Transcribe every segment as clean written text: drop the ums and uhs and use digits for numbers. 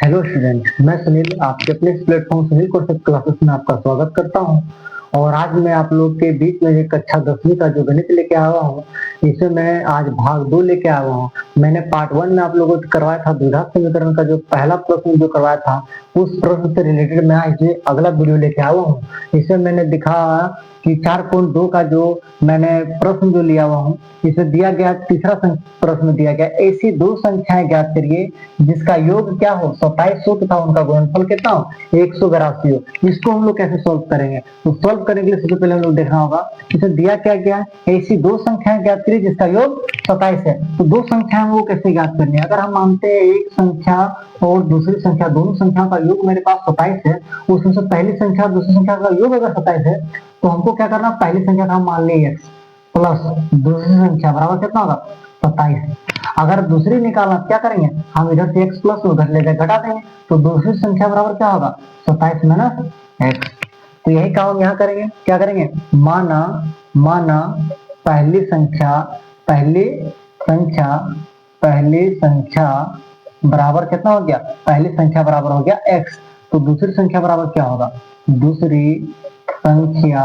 Hello student, मैं सुनील आपके अपने इस प्लेटफॉर्म सुनील कौशिक क्लासेस में आपका स्वागत करता हूं। और आज मैं आप लोग के बीच में एक कक्षा 10वीं का जो गणित लेके आया हुआ हूँ, इसे मैं आज भाग 2 लेके आया हुआ हूँ। मैंने पार्ट 1 में आप लोगों को करवाया था द्विघात समीकरण का जो पहला प्रश्न जो करवाया था, उस प्रश्न से रिलेटेड मैं आज ये अगला वीडियो लेके आया हुआ हूँ। इसमें मैंने दिखाया कि 4.2 का जो मैंने प्रश्न जो लिया हुआ हूँ, इसे दिया गया तीसरा प्रश्न दिया गया, ऐसी दो संख्याएं ज्ञात करिए जिसका योग क्या हो 2700 तथा उनका गुणनफल कितना हो 182 हो। इसको हम लोग कैसे सॉल्व करेंगे? तो सॉल्व करने के लिए सबसे पहले हम लोग देखना होगा इसे दिया क्या गया, ऐसी दो संख्याएं ज्ञात करिए जिसका योग 27 है। तो दो संख्याएं वो कैसे ज्ञात करनी है? अगर हम मानते हैं एक संख्या और दूसरी संख्या, दोनों संख्याओं का योग मेरे पास 27 है, उसमें से पहली संख्या और दूसरी संख्या का योग अगर 27 है तो हमको क्या करना, पहली संख्या का हम मान लें x प्लस दूसरी संख्या बराबर कितना होगा 27। अगर दूसरी निकालना क्या करेंगे, हम इधर से x प्लस उधर ले जाकर घटा देंगे, तो दूसरी संख्या बराबर क्या होगा 27 माइनस x। तो यही काम यहाँ करेंगे, क्या करेंगे, माना माना पहली संख्या पहली संख्या पहली संख्या बराबर कितना हो गया, पहली संख्या बराबर हो गया x, तो दूसरी संख्या बराबर क्या होगा, दूसरी संख्या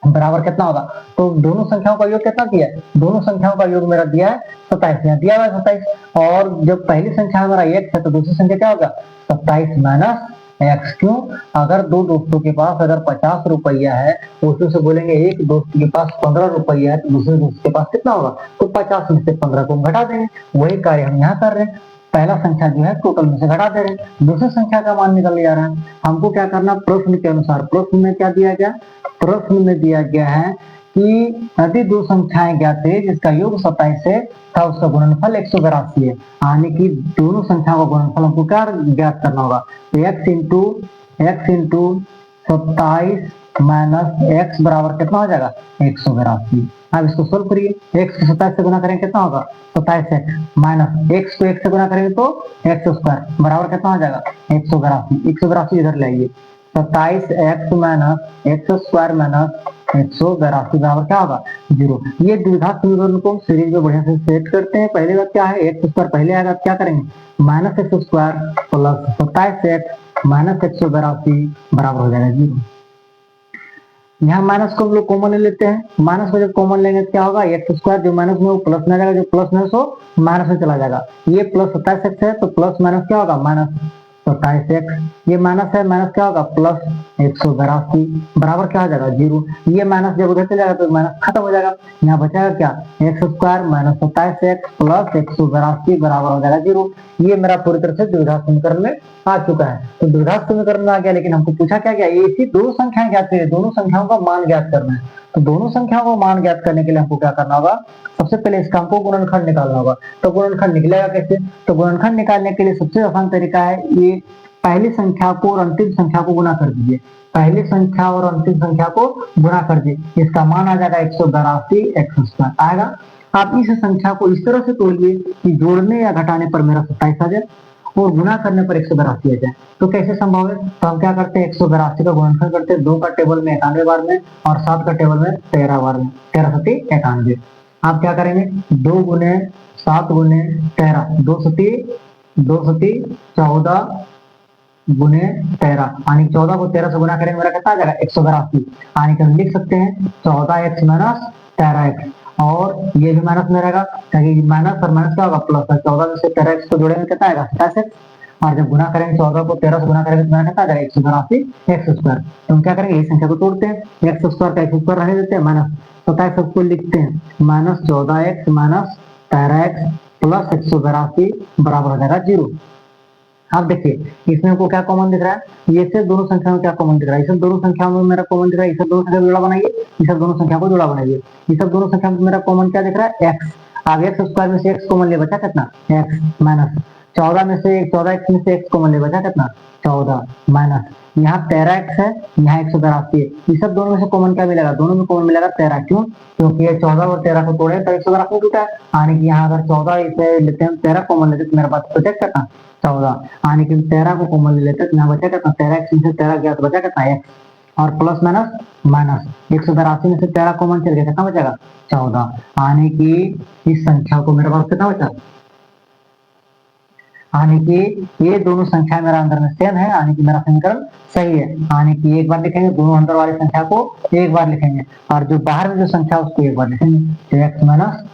बराबर कितना होगा। तो दोनों संख्याओं का योग कितना दिया है, दोनों संख्याओं का योग मेरा दिया है 27, यहाँ दिया हुआ है 27। और जब पहली संख्या हमारा x है तो दूसरी संख्या क्या होगा 27 माइनस x। क्यों? अगर दो दोस्तों के पास अगर 50 रुपया है, उसमें से बोलेंगे एक दोस्त के पास 15 रुपया है, तो दूसरे दोस्त के पास कितना होगा, तो 50 में से 15 को घटा देंगे। वही कार्य हम यहाँ कर रहे हैं, पहला संख्या जो है टोटल में से घटा दे रहे हैं, दूसरी संख्या का मान निकल जा रहा है। हमको क्या करना, प्रश्न के अनुसार, प्रश्न में क्या दिया गया, प्रश्न में दिया गया है कि यदि दो संख्याएं ज्ञात है जिसका योग 27 है तथा उसका गुणनफल 182 है, यानी कि दोनों संख्याओं का गुणनफल हमको क्या ज्ञात करना होगा, तो x इंटू 27 माइनस x बराबर कितना हो जाएगा 182। अब इसको सोल्व करिए, x को 27 से गुना करेंगे कितना होगा 27x माइनस x को x से गुना करेंगे तो x स्क्वायर बराबर कितना हो जाएगा 182 इधर ले आइए, 27x minus x square minus 182 बराबर क्या होगा 0। ये द्विघात समीकरण को सीरीज में बढ़िया से सेट करते हैं। पहले बात क्या है, एक्स स्क्वायर पहले आएगा, क्या करेंगे minus x square plus 27x minus 182 बराबर हो जाएगा 0। यहाँ माइनस को हम लोग कॉमन ले लेते हैं, माइनस को जब कॉमन लेंगे तो क्या होगा, एक्स स्क्वायर जो माइनस में वो प्लस में आ जाएगा, जो प्लस माइनस हो माइनस में चला जाएगा। ये प्लस 27x है तो प्लस माइनस क्या होगा माइनस 27x, ये माइनस है माइनस क्या होगा प्लस 182 बराबर क्या हो जाएगा 0। ये माइनस जब उधर चले जाएगा तो माइनस खत्म हो जाएगा, यहाँ बचाएगा क्या x square minus 27x plus 182 बराबर हो जाएगा 0। ये मेरा पूरी तरह से द्विघात समीकरण में आ चुका है। तो द्विघात समीकरण में आ गया, लेकिन हमको पूछा क्या गया, ऐसी दो संख्याएं ज्ञात करिए, दोनों संख्याओं का मान ज्ञात करना है। तो दोनों संख्याओं को मान ज्ञात करने के लिए हमको क्या करना होगा, सबसे पहले इसका हमको गुणनखंड निकालना होगा। तो गुणनखंड निकलेगा कैसे, तो गुणनखंड निकालने के लिए सबसे आसान तरीका है, ये पहली संख्या को और अंतिम संख्या को गुणा कर दीजिए, पहली संख्या और अंतिम संख्या को गुणा कर दीजिए, इसका मान आ जाएगा 182 एक्स स्क्वायर आएगा। आप इस संख्या को इस तरह से तोड़िए कि जोड़ने या घटाने पर मेरा 27 आ जाए और गुणा करने पर 182 आ जाए। तो कैसे संभव है, तो हम क्या करते हैं 182 का गुणनखंड करते हैं, 2 का टेबल में 91 बार में और 7 का टेबल में 13 बार में, 13 सती 91। आप क्या करेंगे 2 गुने 7 गुने 13, 2 सती 14 गुने 13, यानी 14 को 13 से गुना करेंगे मेरा कितना आ जाएगा 182, यानी कि हम लिख सकते हैं 14x माइनस 13x, और ये भी माइनस में रहेगा ताकि माइनस और माइनस क्या होगा प्लस है, 14 में से 13x को जोड़ेंगे कितना आएगा 27x, और जब गुना करेंगे 14 को 13 से गुना करेंगे तो मेरा कितना आ जाएगा 182 एक्स स्क्वायर। तो हम क्या करेंगे, इस संख्या को तोड़ते हैं, एक्स स्क्वायर का एक्स स्क्वायर रहने देते हैं, माइनस 27 को लिखते हैं minus 14x minus 13x plus 182 बराबर हो जाएगा 0। आप देखिए इसमें हमको क्या कॉमन दिख रहा है, ये से दोनों संख्याओं में क्या कॉमन दिख रहा है, इस सब दोनों संख्याओं में मेरा कॉमन दिख रहा है, इस सब दोनों संख्या को जोड़ा बनाइए, इस सब दोनों संख्या को जोड़ा बनाइए, इस सब दोनों संख्या में मेरा कॉमन क्या दिख रहा है x। आगे एक्स स्क्वायर में से x कॉमन ले बचा कितना x माइनस 14 में से 14x में से x कॉमन ले बचा कितना 14 माइनस, यहाँ 13x है यहाँ 182 है, इस सब दोनों में से कॉमन क्या मिलेगा, दोनों में कॉमन मिलेगा 13। क्यों, क्योंकि ये 14 और 13 को तोड़े तो 182 टूटा है, यानी कि यहाँ अगर 14 इसे लेते हैं 13 कॉमन लेते तो मेरे पास बचा कितना 14, यानी कि 13 को कॉमन ले लेते तो यहाँ बचा कितना 13x में से 13 गया तो बचा कितना x, और प्लस माइनस माइनस 182 में से 13 कॉमन चल गया कितना बचेगा 14, यानी कि इस संख्या को मेरे पास कितना बचा। यानी कि ये दोनों संख्या मेरा अंदर में सेम है, यानी कि मेरा समीकरण सही है। यानी कि एक बार लिखेंगे, दोनों अंदर वाली संख्या को एक बार लिखेंगे और जो बाहर में जो संख्या उसको एक बार लिखेंगे। तो x माइनस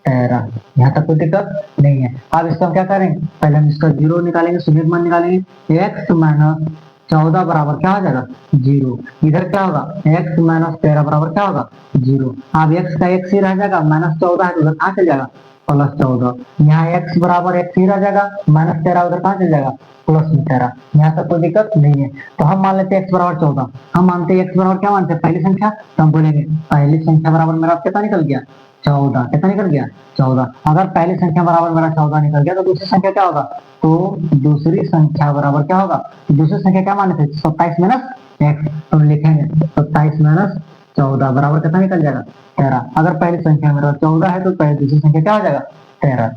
13, यहाँ तक कोई दिक्कत नहीं है। अब इसको हम क्या करेंगे, पहले हम इसका जीरो निकालेंगे, शून्य मान निकालेंगे। x माइनस 14 बराबर क्या हो जाएगा, 0। इधर क्या होगा, x माइनस 13 बराबर क्या होगा, 0। अब x का x ही रह जाएगा, माइनस 14 है तो उधर कहाँ चल जाएगा, प्लस 14। यहाँ x बराबर x ही रह जाएगा, माइनस 13 उधर कहाँ चल जाएगा, प्लस 13। यहाँ तक कोई दिक्कत नहीं है। तो हम मान लेते हैं x बराबर 14। हम मानते हैं x बराबर क्या मानते हैं, पहली संख्या। तो हम बोलेंगे पहली संख्या बराबर मेरा कितना निकल गया, 14। कितना निकल गया, 14। अगर पहली संख्या बराबर मेरा 14 निकल गया तो दूसरी संख्या क्या होगा, तो दूसरी संख्या बराबर क्या होगा, दूसरी संख्या क्या माने थे, 27 माइनस x। तो लिखेंगे 27 माइनस 14 बराबर कितना निकल जाएगा, 13। अगर पहली संख्या मेरा 14 है तो पहली दूसरी संख्या क्या हो जाएगा, 13।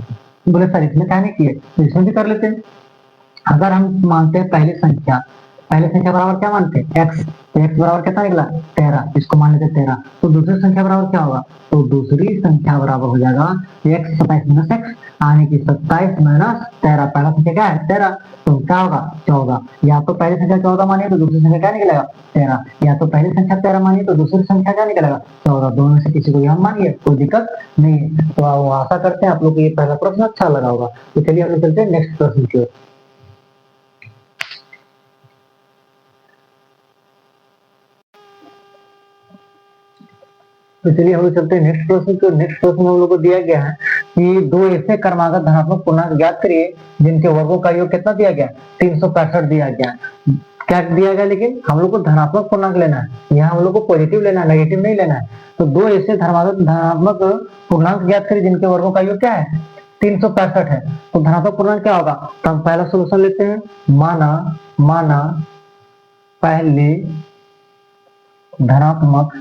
बोले सर इसमें क्या नहीं किए, तो इसमें भी कर लेते हैं। अगर हम मानते हैं पहली संख्या बराबर क्या मानते हैं, x। तो x बराबर कितना निकला, 13। इसको मान लेते 13। तो दूसरी संख्या बराबर क्या होगा, तो दूसरी संख्या बराबर हो जाएगा x 27 माइनस x, यानी कि 27 माइनस 13। पहला संख्या क्या है, 13। तो क्या होगा, 14। या तो पहली संख्या 14 मानिए तो दूसरी संख्या क्या निकलेगा, 13। या तो पहली संख्या 13 मानिए तो दूसरी संख्या क्या निकलेगा, 14। दोनों में से किसी को भी हम मानिए, कोई दिक्कत नहीं है। तो आशा करते हैं आप लोग को ये पहला प्रश्न अच्छा लगा होगा। तो चलिए हम लोग चलते हैं नेक्स्ट प्रश्न की ओर। तो चलिए हम लोग चलते हैं नेक्स्ट प्रश्न को। नेक्स्ट प्रश्न हम लोग को दिया गया है कि दो ऐसे क्रमागत धनात्मक पूर्णांक ज्ञात करिए जिनके वर्गों का योग कितना दिया गया, 365 दिया गया। क्या दिया गया, लेकिन हम लोग को धनात्मक पूर्णांक लेना है, यहाँ हम लोग को पॉजिटिव लेना है, नेगेटिव नहीं लेना है। तो दो ऐसे धनात्मक पूर्णांक ज्ञात करिए जिनके वर्गों का योग क्या है, 365 है। तो धनात्मक पूर्णांक क्या होगा, तो हम पहला सोल्यूशन लेते हैं। माना पहले धनात्मक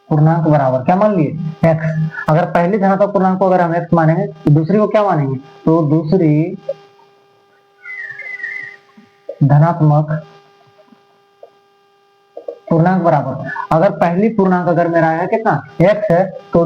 पूर्णांक बराबर क्या मान लिए, x। अगर पहले धनात्मक पूर्णांक को अगर हम x मानेंगे तो दूसरी को क्या मानेंगे, तो दूसरी धनात्मक पूर्णांक बराबर, अगर पहली पूर्णांक अगर मेरा है कितना, x है, तो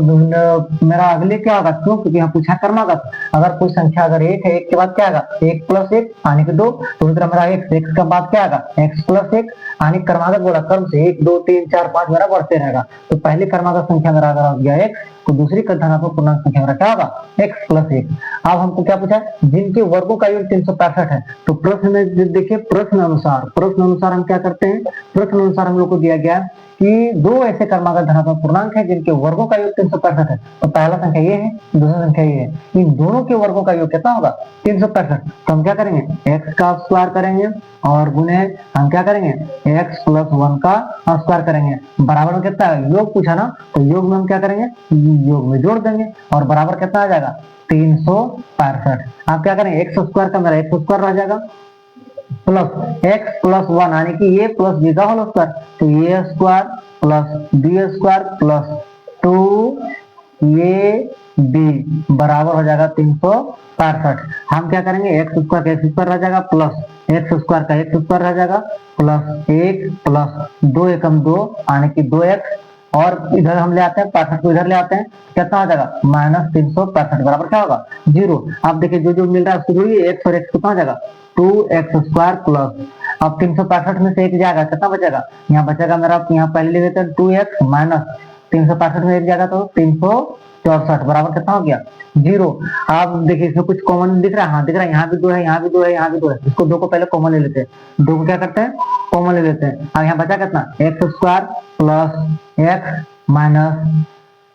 मेरा अगले क्या होगा, क्यों, क्योंकि यहाँ पूछा क्रमागत। अगर कोई संख्या अगर 1 है, 1 के बाद क्या आएगा, 1 प्लस 1 यानी कि 2। तो इधर मेरा x का बाद क्या आएगा, x प्लस 1 यानी क्रमागत बोला, क्रम से 1 2 3 4 5 मेरा बढ़ते रहेगा। तो पहली क्रमागत संख्या मेरा अगर आ गया x, तो दूसरी धनात्मक पूर्णांक संख्या मेरा क्या होगा, x प्लस 1। अब हमको क्या पूछा, जिनके वर्गों का योग 365 है। तो प्रश्न में देखिए, प्रश्न अनुसार हम क्या करते हैं, प्रश्न अनुसार हम लोग को दिया गया कि दो ऐसे क्रमागत धनात्मक पूर्णांक है जिनके वर्गों का योग 365 है। तो पहला संख्या ये है, दूसरा संख्या ये है, इन दोनों के वर्गों का योग कितना होगा, 365। तो हम क्या करेंगे, x का स्क्वायर करेंगे और गुणे हम क्या करेंगे, x प्लस 1 का स्क्वायर करेंगे। बराबर में कितना है, योग पूछा ना, तो योग में हम क्या करेंगे, योग में जोड़ देंगे और बराबर कितना आ जाएगा, 365। आप क्या करेंगे, x स्क्वायर का मेरा x स्क्वायर रह जाएगा प्लस x प्लस 1 यानी कि ये प्लस बी का होल स्क्वायर। तो ये square plus b square plus 2 ये बी बराबर हो जाएगा 365। हम क्या करेंगे, x स्क्वायर का x स्क्वायर रह जाएगा प्लस x स्क्वायर का x स्क्वायर रह जाएगा प्लस 1 प्लस 2 एकम 2 यानी कि 2x, और इधर हम ले आते हैं 65 को इधर ले आते हैं, कितना हो जाएगा, माइनस 365 बराबर क्या होगा, 0। आप देखिए जो जो मिल रहा है उसको जोड़िए, x और x कितना हो जाएगा, 2x स्क्वायर प्लस, अब 365 में से 1 जाएगा, कितना बचेगा, यहाँ बचेगा मेरा, यहाँ पहले ले लेते हैं 2x माइनस 365 में 1 जाएगा तो 364 बराबर कितना हो गया, 0। आप देखिए इसमें कुछ कॉमन दिख रहा है, हाँ दिख रहा है, यहाँ भी 2 है, यहाँ भी 2 है, यहाँ भी 2 है। इसको 2 को पहले कॉमन ले लेते हैं, 2 को क्या करते हैं, कॉमन ले लेते हैं। अब यहाँ बचा कितना, x square plus x minus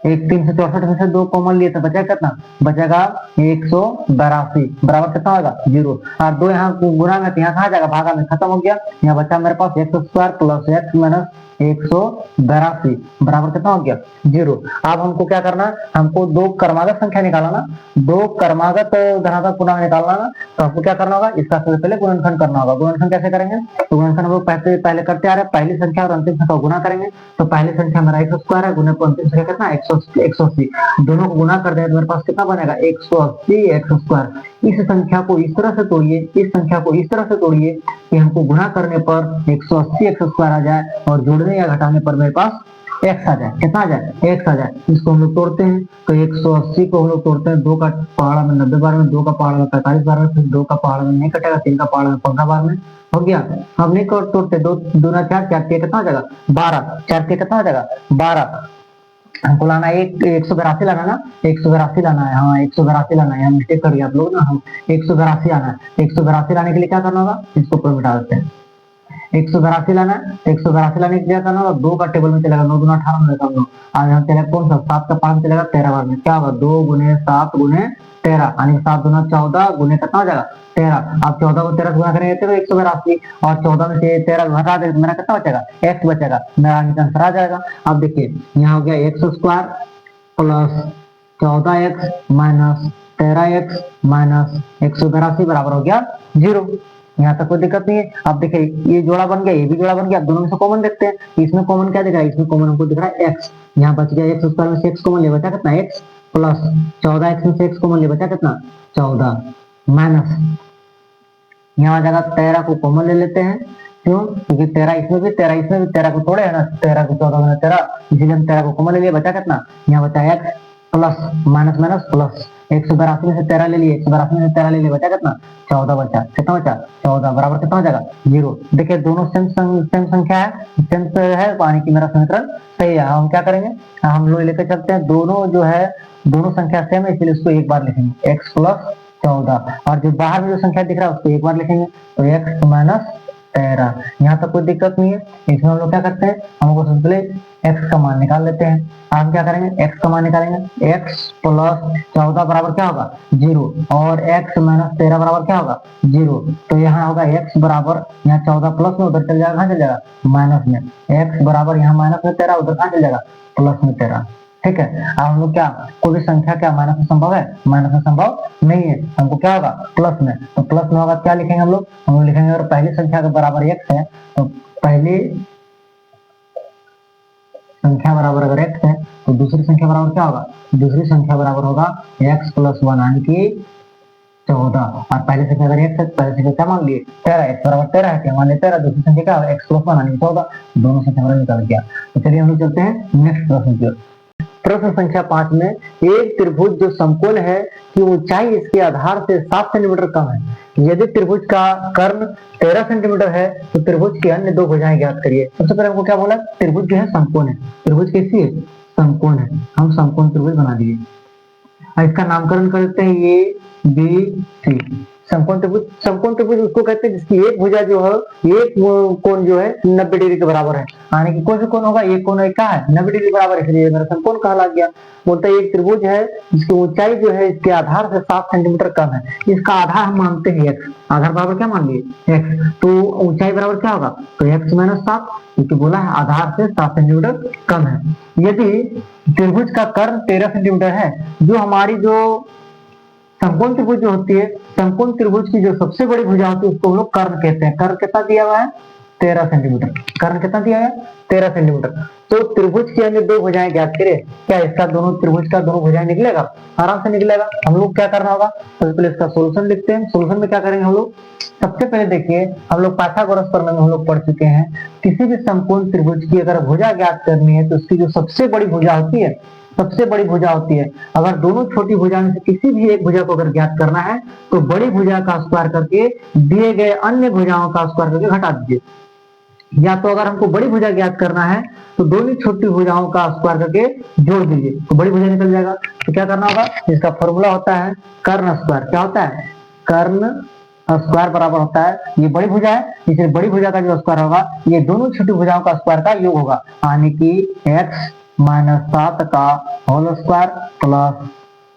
364 में से 2 कॉमन लिए तो बचा कितना, बचेगा 182 बराबर कितना होगा, 0। और 2 यहाँ गुना में, यहाँ कहा जाएगा, भागा में खत्म हो गया। यहाँ बचा मेरे पास x square plus x minus 182 बराबर कितना हो गया, 0। अब हमको क्या करना है, हमको दो क्रमागत संख्या निकालना, दो क्रमागत धनात्मक पूर्णांक निकालना ना। तो हमको क्या करना होगा, इसका सबसे पहले गुणनखंड करना होगा। गुणनखंड कैसे करेंगे, तो गुणनखंड हम लोग पहले करते आ रहे हैं, पहली संख्या और अंतिम संख्या को गुना करेंगे। तो पहली संख्या मेरा x स्क्वायर है, गुने पर अंतिम संख्या कितना, 180। दोनों को गुना कर दें तो मेरे पास कितना बनेगा, 180 x स्क्वायर। इस संख्या को इस तरह से तोड़िए, इस संख्या को इस तरह से तोड़िए कि हमको गुना करने पर 180 x स्क्वायर आ जाए और जोड़ने या घटाने पर मेरे पास एक्स आ जाए, कितना आ जाए, एक्स आ जाए। इसको हम लोग तोड़ते हैं तो 180 को हम लोग तोड़ते हैं, 2 का पहाड़ा में 90 बार में, 2 का पहाड़ा में 45 बार में, फिर 2 का पहाड़ा में नहीं कटेगा, 3 का पहाड़ा में 15 बार में, हो गया। अब नहीं तोड़ते, 2 दूना 4, 4 के कितना हो जाएगा 12, 4 के कितना हो जाएगा 12। हमको लाना है 182 लाना ना, 182 लाना है, हाँ 182 लाना है, हम मिस्टेक कर दिया आप लोग ना, हम 182 आना है। 182 लाने के लिए क्या करना होगा, इसको ऊपर मिटा देते हैं। 182 लाना है, 182 लाने के लिए क्या करना होगा, 2 का टेबल में चलेगा, 9 दूना 18 में हम लोग, आज यहाँ चलेगा कौन सा 7 का 5 में चलेगा 13 बार में, क्या होगा 2 गुने 7 गुने 13, यानी 7 दूना 14 गुने कितना हो जाएगा 13। आप 14 को 13 से गुना करेंगे तो 182, और 14 में से 13 घटा देंगे तो मेरा कितना बचेगा, एक्स बचेगा, मेरा आंसर आ जाएगा। अब देखिए यहाँ हो गया x square plus 14x minus 13x minus 182 बराबर हो गया 0। यहाँ तक कोई दिक्कत नहीं है। अब देखिए ये जोड़ा बन गया, ये भी जोड़ा बन गया, दोनों में से कॉमन देखते हैं। इसमें कॉमन क्या दिख रहा है, इसमें कॉमन हमको दिख रहा है x, यहाँ बच गया एक्स स्क्वायर में से x कॉमन ले बचा कितना x प्लस 14x में से x कॉमन ले बचा कितना 14 माइनस यहाँ आ जाएगा 13 को कॉमन ले लेते हैं, क्यों, क्योंकि 13 इसमें भी 13 इसमें भी, 13 को तोड़े है ना, 13 को 14 में 13, इसीलिए हम 13 को कॉमन ले लिए, बचा कितना यहाँ बचा x plus minus minus plus 182 में से 13 ले लिए, 182 में से 13 ले लिए, बचा कितना 14 बचा, कितना बचा 14 बराबर कितना हो जाएगा 0। देखिए दोनों सेम संख्या है, सेम है, पानी की मेरा समीकरण सही है। हम क्या करेंगे, हम लोग लेकर चलते हैं, दोनों जो है दोनों संख्या सेम है, इसलिए उसको एक बार लिखेंगे x प्लस 14, और जो बाहर में जो संख्या दिख रहा है उसको एक बार लिखेंगे तो x माइनस 13। यहाँ तक कोई दिक्कत नहीं है। इसमें हम लोग क्या करते हैं, हमको सबसे पहले x का मान निकाल लेते हैं। हम क्या करेंगे, x का मान निकालेंगे, x प्लस 14 बराबर क्या होगा 0, और x माइनस 13 बराबर क्या होगा 0। तो यहाँ होगा x बराबर, यहाँ 14 प्लस में उधर चल जाएगा, कहाँ चल जाएगा माइनस में, x बराबर यहाँ माइनस में 13 उधर कहाँ चल जाएगा प्लस में 13। ठीक है, अब हम लोग क्या, कोई भी संख्या क्या माइनस में संभव है, माइनस में संभव नहीं है, हमको क्या होगा प्लस में, तो प्लस में होगा क्या लिखेंगे हम लोग लिखेंगे, अगर पहली संख्या के बराबर x है तो पहली संख्या बराबर अगर x है तो दूसरी संख्या बराबर क्या होगा, दूसरी संख्या बराबर होगा x प्लस 1 यानी कि 14, और पहली संख्या अगर x है तो पहली संख्या क्या मान लिए 13, x बराबर 13 है, क्या मान लिए 13, दूसरी संख्या क्या होगा x प्लस 1 यानी 14, दोनों संख्या बराबर निकाल दिया। तो चलिए हम लोग चलते हैं नेक्स्ट प्रश्न की ओर। प्रश्न संख्या 5 में, एक त्रिभुज जो समकोण है कि ऊंचाई इसके आधार से 7 सेंटीमीटर कम है, यदि त्रिभुज का कर्ण 13 सेंटीमीटर है तो त्रिभुज की अन्य दो भुजाएं ज्ञात करिए। सबसे पहले हमको क्या बोला, त्रिभुज जो है समकोण है, त्रिभुज कैसी है समकोण है, हम समकोण त्रिभुज बना दिए। इसका नामकरण करते हैं ए बी सी। समकोण त्रिभुज उसको कहते हैं जिसकी एक भुजा जो है, एक कोण जो है 90 डिग्री के बराबर है, यानी कि कोई भी कोण होगा एक कोण क्या है 90 डिग्री बराबर है, इसलिए मेरा समकोण कहला गया। बोलते हैं एक त्रिभुज है जिसकी ऊंचाई जो है इसके आधार से 7 सेंटीमीटर कम है, इसका आधार हम मानते हैं x, आधार बराबर क्या मान लिए x, तो ऊंचाई बराबर क्या होगा तो x माइनस 7, क्योंकि बोला है आधार से 7 सेंटीमीटर कम है। यदि त्रिभुज का कर्ण 13 सेंटीमीटर है, जो हमारी जो समकोण त्रिभुज जो होती है, समकोण त्रिभुज की जो सबसे बड़ी भुजा होती है उसको हम लोग कर्ण कहते हैं। कर्ण कितना दिया हुआ है 13 सेंटीमीटर, कर्ण कितना दिया है 13 सेंटीमीटर। तो त्रिभुज की अन्य दो भुजाएं ज्ञात करें, क्या इसका दोनों त्रिभुज का दोनों भुजाएं निकलेगा, आराम से निकलेगा। हम लोग क्या करना होगा, सबसे पहले इसका सोल्यूशन लिखते हैं। सोल्यूशन में क्या करेंगे हम लोग, सबसे पहले देखिए हम लोग पाइथागोरस प्रमेय में हम लोग पढ़ चुके हैं, किसी भी समकोण त्रिभुज की अगर भुजा ज्ञात करनी है तो उसकी जो सबसे बड़ी भुजा होती है, सबसे बड़ी भुजा होती है, अगर दोनों छोटी भुजा में से किसी भी एक भुजा को अगर ज्ञात करना है तो बड़ी भुजा का स्क्वायर करके दिए गए अन्य भुजाओं का स्क्वायर करके घटा दीजिए, या तो अगर हमको बड़ी भुजा ज्ञात करना है तो दोनों छोटी भुजाओं का स्क्वायर करके जोड़ दीजिए तो बड़ी भुजा निकल जाएगा। तो क्या करना होगा, इसका फॉर्मूला होता है कर्ण स्क्वायर। क्या होता है, कर्ण स्क्वायर बराबर होता है, ये बड़ी भुजा है इसलिए बड़ी भुजा का जो स्क्वायर होगा ये दोनों छोटी भुजाओं का स्क्वायर का योग होगा, यानी कि x माइनस 7 का होल स्क्वायर प्लस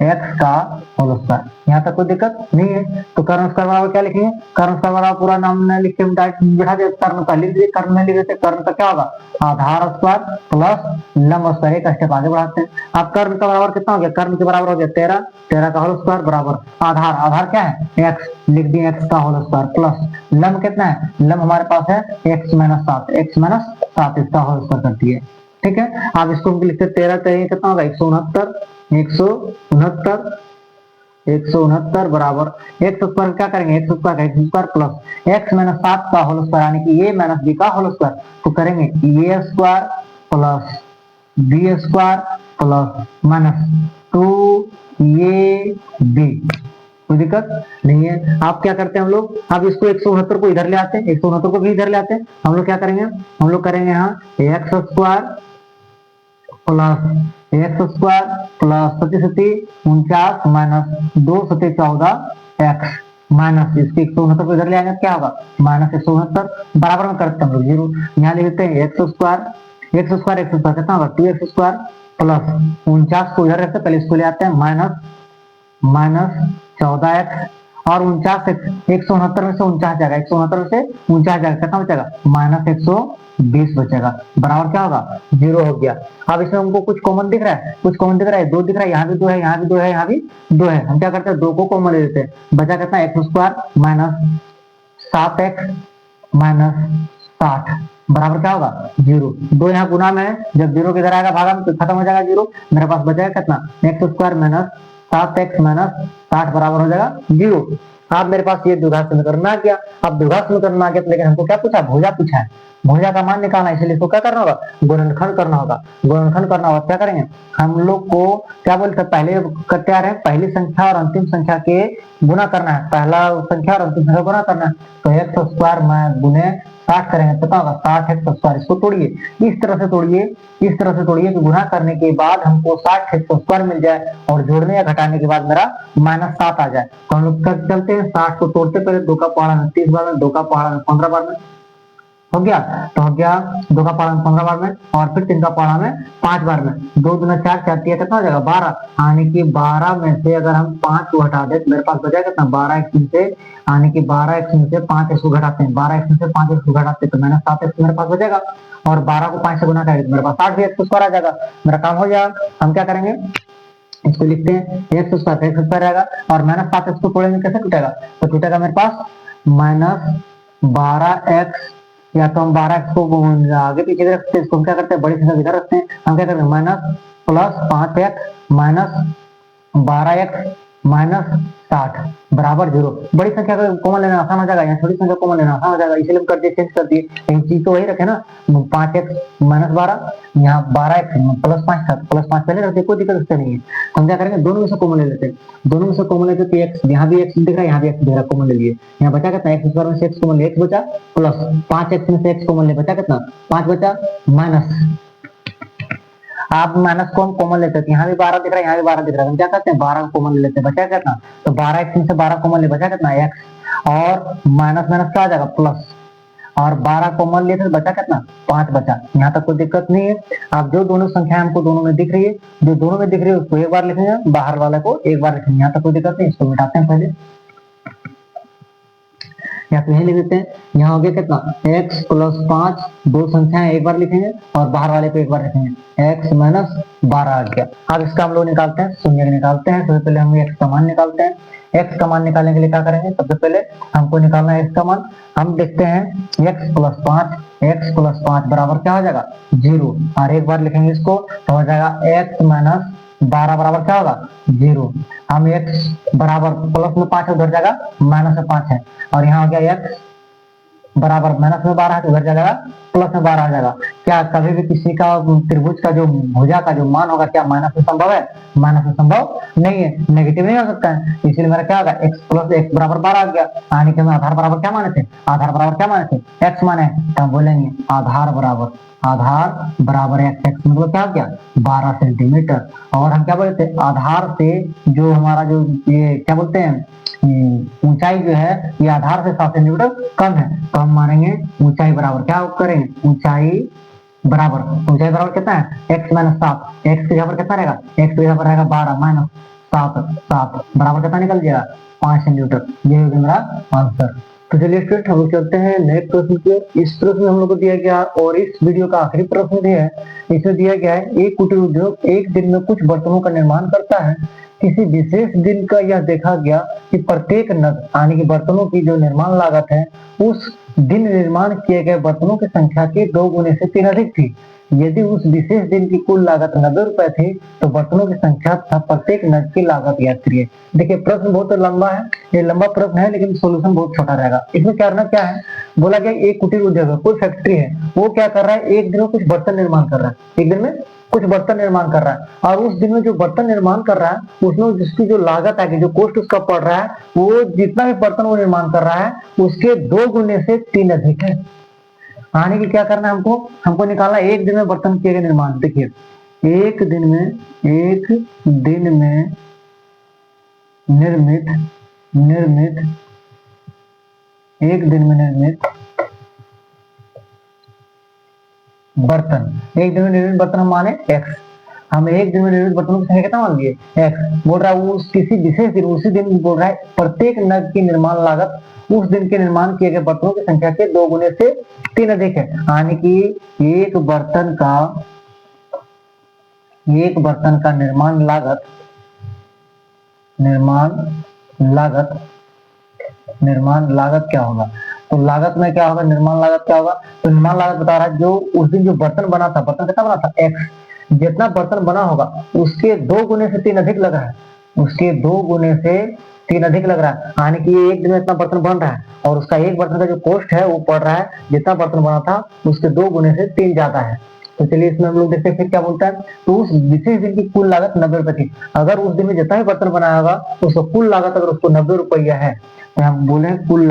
x का होल स्क्वायर। यहाँ तक कोई दिक्कत नहीं है। तो कर्ण स्क्वायर बराबर क्या लिखेंगे, कर्ण स्क्वायर बराबर पूरा नाम न लिख के बिठा दे, कर्ण का लिख दीजिए, कर्ण में लिख देते, कर्ण का क्या होगा आधार स्क्वायर प्लस लंब स्क्वायर, एक स्टेप आगे बढ़ाते हैं। अब कर्ण का बराबर कितना हो गया, कर्ण के बराबर हो गया 13, 13 का होल स्क्वायर बराबर आधार, आधार क्या है x, लिख दिए x का होल स्क्वायर प्लस लंब कितना है, लंब हमारे पास है x माइनस 7, x माइनस 7 इसका होल स्क्वायर करती है। ठीक है, आप इसको लिखते 13 कहेंगे कितना होगा 169 बराबर x स्क्वायर क्या करेंगे, x square plus x minus 7 का होल स्क्वायर यानी कि a माइनस b का होल स्क्वायर, तो करेंगे a square plus b square plus minus 2ab। कोई दिक्कत नहीं है। आप क्या करते हैं हम लोग, अब इसको 169 को इधर ले आते हैं, 169 को भी इधर ले आते हैं। हम लोग क्या करेंगे, हम लोग करेंगे यहाँ एक्स स्क्वायर प्लस सती सती 49 माइनस 2 सती 14 एक्स माइनस इसके 169 को इधर ले आएंगे, क्या होगा माइनस 169 बराबर में करते हैं हम लोग जीरो। यहाँ लिख देते हैं एक्स स्क्वायर कितना होगा 2x स्क्वायर प्लस 49 को इधर रखते, पहले इसको ले आते हैं माइनस 14x और 49 169 में से 49 जाएगा, 169 में से 49 जाएगा, कितना बचेगा माइनस 120 बचेगा, बराबर क्या होगा जीरो हो गया। अब इसमें हमको कुछ कॉमन दिख रहा है, दो दिख रहा है, यहाँ भी दो है, यहाँ भी दो है, यहाँ भी दो है। हम क्या करते हैं, दो को कॉमन ले लेते हैं, बचा कितना x square minus 7x minus 60 बराबर क्या होगा जीरो। दो यहाँ गुना में है, जब जीरो किधर आएगा भागा में तो खत्म हो जाएगा जीरो। मेरे पास बचेगा कितना x square minus 7x minus 60 बराबर हो जाएगा जीरो। अब मेरे पास ये द्विघात समीकरण में आ गया। अब द्विघात समीकरण में आ गया, लेकिन हमको क्या पूछा, भुजा पूछा है, भुजा का मान निकालना है, इसलिए इसको क्या करना होगा गुणनखंड करना होगा। गुणनखंड करना होगा, क्या करेंगे हम लोग को क्या बोलते हैं, पहले करते आ रहे हैं पहली संख्या और अंतिम संख्या के गुना करना है, पहला संख्या और अंतिम संख्या गुना करना है। तो एक्स स्क्वायर में गुने 60 करेंगे, पता होगा 60 एक्स स्क्वायर। इसको तोड़िए, इस तरह से तोड़िए कि गुना करने के बाद हमको 60 एक्स स्क्वायर मिल जाए और जोड़ने या घटाने के बाद मेरा माइनस 7 आ जाए। तो हम लोग कर चलते हैं 60 को तोड़ते, पहले 2 का पहाड़ा में 30 बार में, 2 का पहाड़ा में 15 बार में हो गया, तो हो गया 2 का पहाड़ा में 15 बार में और फिर 3 का पहाड़ा में 5 बार में। 2 दूना 4, 4 3 कितना हो जाएगा 12, यानी कि 12 में से अगर हम 5 को हटा दे तो मेरे पास बचा कितना 12 एक्स में से, यानी कि 12 एक्स में से 5 एक्स को घटाते हैं, 12 एक्स में से 5 एक्स को घटाते हैं तो मैंने 7 एक्स मेरे पास बचेगा और 12 को 5 से गुना करेंगे तो मेरे पास 60 एक्स स्क्वायर आ जाएगा, मेरा काम हो जाएगा। हम क्या करेंगे, इसको लिखते हैं एक्स स्क्वायर रहेगा और माइनस 7 एक्स को तोड़ेंगे कैसे टूटेगा, तो टूटेगा मेरे पास माइनस 12x, या तो हम 12x को आगे पीछे रखते हैं, इसको हम क्या करते हैं बड़ी संख्या इधर रखते हैं, हम क्या करते हैं minus plus 5x minus 12x minus 60 बराबर जीरो। बड़ी संख्या को कॉमन लेना आसान हो जाएगा, यहाँ छोटी संख्या कॉमन लेना आसान हो जाएगा, इसलिए हम कर दिए चेंज कर दिए, लेकिन चीज तो वही रखे ना 5x माइनस 12, यहाँ 12x प्लस 5 था, प्लस 5 पहले रखते कोई दिक्कत उससे नहीं है। तो हम क्या करेंगे दोनों में से कॉमन ले लेते हैं, दोनों में से कॉमन लेते तो x, यहाँ भी x दिख रहा है, यहाँ भी x दिख रहा है, कॉमन ले लिए, यहाँ बचा कितना एक्स स्क्वायर में से x कॉमन ले x बचा प्लस 5x में से x कॉमन ले बचा कितना 5 बचा माइनस, आप माइनस को हम कॉमन लेते हैं, यहाँ भी 12 दिख रहा है, यहाँ भी 12 दिख रहा है, हम क्या करते हैं 12 को कॉमन ले लेते हैं, बचा कितना तो 12x में से 12 कॉमन ले बचा कितना x और माइनस माइनस क्या आ जाएगा प्लस, और 12 कॉमन लिए थे बचा कितना 5 बचा। यहाँ तक कोई दिक्कत नहीं है। आप जो दोनों संख्या हमको दोनों में दिख रही है, जो दोनों में दिख रही है उसको एक बार लिखेंगे, बाहर वाले को एक बार लिखेंगे, यहाँ तक कोई दिक्कत नहीं। इसको मिटाते हैं पहले, या तो यही लिख देते हैं, यहाँ हो गया कितना x प्लस 5, दो संख्याएं एक बार लिखेंगे और बाहर वाले को एक बार लिखेंगे, x माइनस 12 आ गया। अब इसका हम लोग निकालते हैं, शून्य निकालते हैं। सबसे पहले हम x का मान निकालते हैं। x का मान निकालने के लिए क्या करेंगे, सबसे पहले हमको निकालना है x का मान। हम देखते हैं x प्लस 5 बराबर क्या हो जाएगा जीरो, और एक बार लिखेंगे इसको तो हो जाएगा x माइनस 12 बराबर क्या होगा जीरो। हम x बराबर प्लस में 5 उधर जाएगा माइनस में 5 है, और यहाँ हो गया x बराबर माइनस में 12 है तो उधर जाएगा प्लस में 12 आ जाएगा। क्या कभी भी किसी का त्रिभुज का जो भुजा का जो मान होगा क्या माइनस में संभव है, माइनस में संभव नहीं है, नेगेटिव नहीं हो सकता है, इसलिए मेरा क्या होगा x प्लस x बराबर 12 आ गया। यानी कि हम आधार बराबर क्या माने थे, आधार बराबर क्या माने थे x माने, तो हम बोलेंगे आधार बराबर x मतलब क्या हो गया 12 सेंटीमीटर। और हम क्या बोलते हैं आधार से जो हमारा जो ये क्या बोलते हैं ऊंचाई जो है ये आधार से 7 सेंटीमीटर कम है, तो हम मानेंगे ऊंचाई बराबर क्या करेंगे, ऊंचाई बराबर कितना है x माइनस 7, x की जगह पर कितना रहेगा, x की जगह पर रहेगा 12 माइनस 7 बराबर कितना निकल जाएगा 5 सेंटीमीटर। ये हो गया मेरा आंसर। तो चलिए स्टूडेंट हम लोग चलते हैं नेक्स्ट प्रश्न की। इस प्रश्न हम लोग को दिया गया और इस वीडियो का आखिरी प्रश्न भी है। इसमें दिया गया है एक कुटीर उद्योग एक दिन में कुछ बर्तनों का निर्माण करता है। किसी विशेष दिन का यह देखा गया कि प्रत्येक नग यानी कि बर्तनों की जो निर्माण लागत है उस दिन निर्माण किए गए बर्तनों की संख्या के 2 गुने से 3 अधिक थी। यदि उस विशेष दिन की कुल लागत 90 रुपए थी तो बर्तनों की संख्या तथा प्रत्येक नग की लागत ज्ञात करिए। देखिए प्रश्न बहुत लंबा है, ये लंबा प्रश्न है लेकिन सोल्यूशन बहुत छोटा रहेगा। इसमें करना क्या है, बोला गया एक कुटीर उद्योग है, कोई फैक्ट्री है, वो क्या कर रहा है एक दिन में कुछ बर्तन निर्माण कर रहा है, एक दिन में कुछ बर्तन निर्माण कर रहा है, और उस दिन में जो बर्तन निर्माण कर रहा है उसमें जिसकी जो लागत है कि जो कॉस्ट उसका पड़ रहा है, वो जितना भी बर्तन वो निर्माण कर रहा है उसके 2 गुने से 3 अधिक है। आने की क्या करना है हमको, हमको निकालना एक दिन में बर्तन किए गए निर्माण। देखिए एक दिन में निर्मित निर्मित एक दिन में निर्मित बर्तन, एक दिन में निर्मित बर्तन हम माने x, हम एक दिन में निर्मित बर्तनों की संख्या कितना मान लिए x। बोल रहा है वो किसी विशेष दिन, उसी दिन बोल रहा है प्रत्येक नग की निर्माण लागत उस दिन के निर्माण किए गए बर्तनों की संख्या के 2 गुने से 3 अधिक है। यानी कि एक बर्तन का निर्माण लागत क्या होगा, तो लागत में क्या होगा, निर्माण लागत क्या होगा, तो निर्माण लागत बता रहा है जो उस दिन जो बर्तन बना था, बर्तन कितना बना था x, जितना बर्तन बना होगा उसके 2 गुने से 3 अधिक लग रहा है, उसके 2 गुने से 3 अधिक लग रहा है। यानी कि ये एक दिन में इतना बर्तन बन रहा है और उसका एक बर्तन का जो कॉस्ट है वो पड़ रहा है जितना बर्तन बना था उसके 2 गुने से 3 ज्यादा है। तो चलिए इसमें हम लोग देखते हैं फिर क्या बोलता है, तो उस विशेष दिन की कुल लागत 90 रुपए थी। अगर उस दिन में जितना भी बर्तन बनाया होगा उसका कुल लागत अगर उसको 90 रुपया है तो हम बोले कुल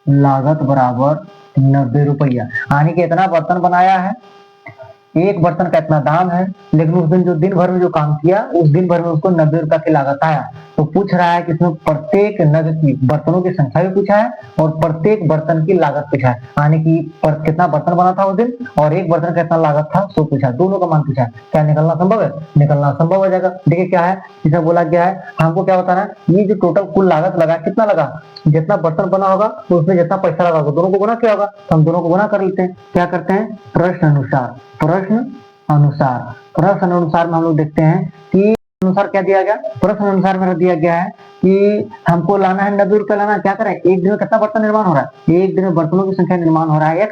लागत बराबर 90 रुपया। यानी कि इतना बर्तन बनाया है, एक बर्तन का इतना दाम है, लेकिन उस दिन जो दिन भर में जो काम किया उस दिन भर में उसको 90 रुपया की लागत आया। तो पूछ रहा है कि इसमें प्रत्येक नग की बर्तनों की संख्या भी पूछा है और प्रत्येक बर्तन की लागत पूछा है, यानी कि कितना बर्तन बना था उस दिन और एक बर्तन का कितना लागत था सो पूछा, दोनों का मान पूछा है। क्या निकलना संभव है, निकलना संभव हो जाएगा। देखिए क्या है, इसे बोला गया है हमको क्या बताना है, ये जो टोटल कुल लागत लगा कितना लगा, जितना बर्तन बना होगा तो उसमें जितना पैसा लगा होगा दोनों को गुना किया होगा, तो हम दोनों को गुना कर लेते हैं। क्या करते हैं, प्रश्न अनुसार में हम लोग देखते हैं कि अनुसार क्या दिया गया, प्रश्न अनुसार में दिया गया है कि हमको लाना है 90 रुपया लाना। क्या करें, एक दिन में कितना बर्तन निर्माण हो रहा है, एक दिन में बर्तनों की संख्या निर्माण हो रहा है x,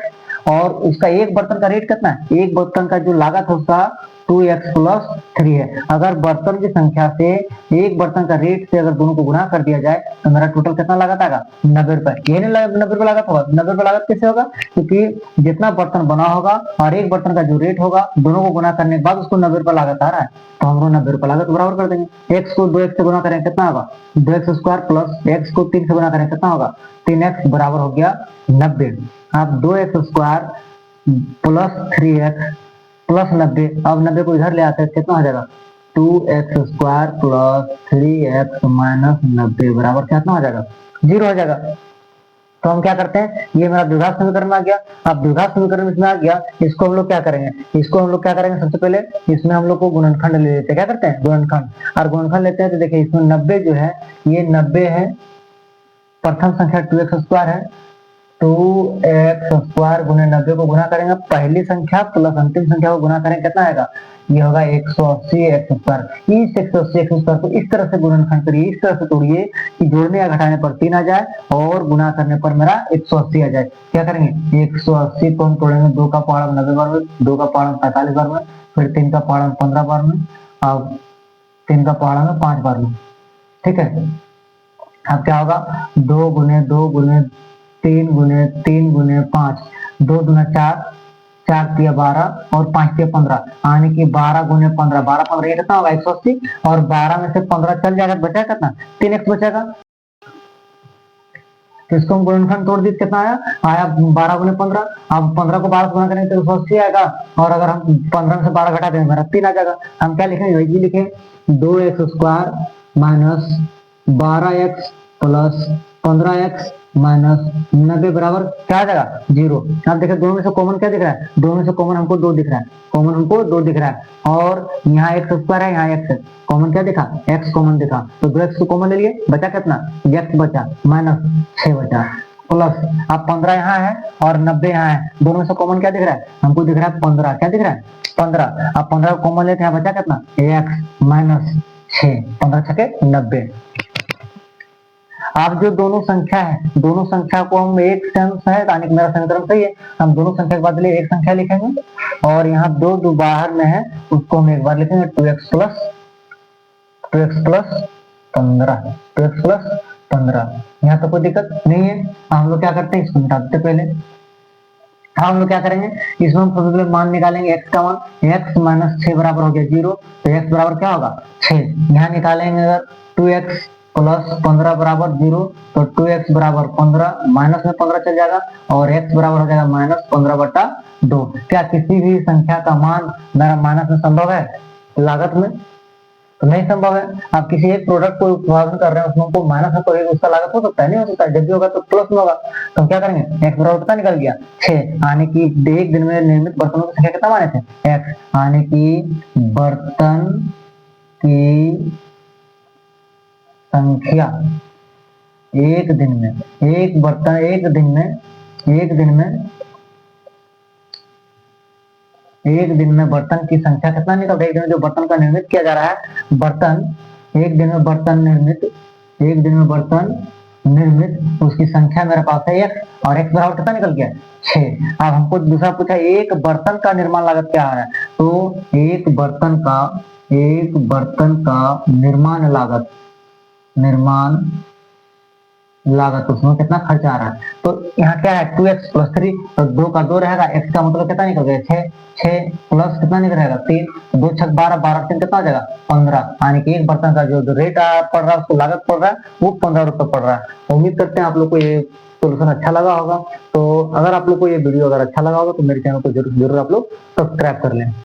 और उसका एक बर्तन का रेट कितना है, एक बर्तन का जो लागत है उसका 2x + 3 है। अगर बर्तन की संख्या से एक बर्तन का रेट से अगर दोनों को गुना कर दिया जाए तो मेरा टोटल कितना लागत आएगा, 90 रुपए। ये नहीं 90 रुपए लागत होगा, 90 रुपए लागत कैसे होगा, क्योंकि जितना बर्तन बना होगा और एक बर्तन का जो रेट होगा दोनों को गुना करने के बाद उसको 90 रुपए लागत आ रहा है, तो हम लोग 90 रुपए लागत बराबर कर देंगे। x को 2x से गुना करें कितना होगा, 2x² + x को 3 से गुना करें कितना होगा, 3x बराबर हो गया 90। आप 2x² + 3x + 90, अब 90 को इधर ले आते हैं कितना हो जाएगा, 2x² + 3x - 90 बराबर कितना हो जाएगा, 0 हो जाएगा। तो हम क्या करते हैं, ये मेरा द्विघात समीकरण आ गया। अब द्विघात समीकरण इसमें आ गया, इसको हम लोग क्या करेंगे, सबसे पहले इसमें हम लोग को गुणनखंड ले लेते हैं। क्या करते हैं, गुणनखंड, और गुणनखंड लेते हैं तो देखिए इसमें 90 जो है ये 90 है, प्रथम संख्या 2x² है, 2x² गुने 90 को गुना करेंगे पहली संख्या प्लस अंतिम संख्या को गुना करेंगे कितना आएगा, ये होगा 180 x²। इस 180 x² को इस तरह से गुणनखंड करिए, इस तरह से तोड़िए कि जोड़ने या घटाने पर 3 आ जाए और गुना करने पर मेरा 180 आ जाए। क्या करेंगे, 180 को हम तोड़ेंगे 2 का पहाड़ा 90 बार में, 2 का पहाड़ा 45 बार में, फिर 3 का पहाड़ा 15 बार में, अब 3 का पहाड़ा में 5 बार में। ठीक है, अब क्या होगा, 2 गुने 2 गुने 3 गुने 3 गुने 5, 2 दूना 4, 4 तिया 12 और 5 तिया 15, यानी कि 12 गुने 15, 12 15 ये कितना होगा 180, और 12 में से 15 चल जाएगा, बचा कितना 3x बचेगा। तो इसको हम गुणनखंड तोड़ दिए कितना आया 12 गुने 15, अब 15 को 12 से गुना करेंगे तो 180 आएगा, और अगर हम 15 में से 12 घटा देंगे मेरा 3 आ जाएगा। हम क्या लिखेंगे, वही लिखें 2x² - 12x + 15x - 90 बराबर क्या आ जाएगा 0। आप देखिए दोनों में से कॉमन क्या दिख रहा है, दोनों में से कॉमन हमको 2 दिख रहा है, कॉमन हमको 2 दिख रहा है, और यहाँ x² है यहाँ x है, कॉमन क्या दिखा, x कॉमन दिखा, तो 2x को कॉमन ले लिए, बचा कितना x बचा -6 बचा, प्लस अब 15 यहाँ है और 90 यहाँ है, दोनों में से कॉमन क्या दिख रहा है, हमको दिख रहा है 15, क्या दिख रहा है 15। अब 15 को कॉमन लेते हैं, बचा कितना x -6, 15 छके 90। आप जो दोनों संख्या है, दोनों संख्या को हम एक सेंस है, यानी कि मेरा समीकरण सही है, हम दोनों संख्या के बदले एक संख्या लिखेंगे, और यहाँ 2 बाहर में है उसको हम एक बार लिखेंगे 2x + 15। यहाँ तो कोई दिक्कत नहीं है। हम लोग क्या करते हैं, इसको मिटा देते पहले, अब हम लोग क्या करेंगे, इसमें हम सबसे पहले मान निकालेंगे x का मान, x माइनस 6 बराबर हो गया 0, तो x बराबर क्या होगा 6। यहाँ निकालेंगे अगर 2x प्लस 15 बराबर 0, तो 2x बराबर 15, माइनस में 15 चल जाएगा और x बराबर हो जाएगा माइनस 15/2। क्या किसी भी संख्या का मान मेरा माइनस में संभव है लागत में? तो नहीं संभव है। आप किसी एक प्रोडक्ट को उत्पादन कर रहे हैं, उसमें को माइनस है तो उसका लागत हो सकता है? नहीं हो सकता। जब भी होगा तो प्लस में होगा। तो हम क्या करेंगे, x बराबर कितना निकल गया 6, आने की एक दिन में निर्मित बर्तनों की संख्या कितना माने थे x, आने की बर्तन की संख्या एक दिन में, एक बर्तन एक दिन में बर्तन की संख्या कितना निकलता है? एक दिन में जो बर्तन का निर्मित किया जा रहा है, बर्तन एक दिन में बर्तन निर्मित उसकी संख्या मेरे पास है x, और x बराबर कितना निकल गया 6। अब हमको दूसरा पूछा एक बर्तन का निर्माण लागत क्या है, तो एक बर्तन का निर्माण लागत उसमें कितना खर्चा आ रहा है। तो यहाँ क्या है 2x प्लस 3, तो 2 का 2 रहेगा, x का मतलब कितना निकल गया 6 प्लस कितना निकल रहेगा 3, 2 6 12, 12 3 कितना हो जाएगा 15, यानी कि एक बर्तन का जो रेट पड़ रहा है, उसको लागत पड़ रहा है वो 15 रुपए पड़ रहा है। उम्मीद करते हैं आप लोग को ये सोल्यूशन अच्छा लगा होगा। तो अगर आप लोग को ये वीडियो अगर अच्छा लगा होगा तो मेरे चैनल को जरूर आप लोग सब्सक्राइब कर लें।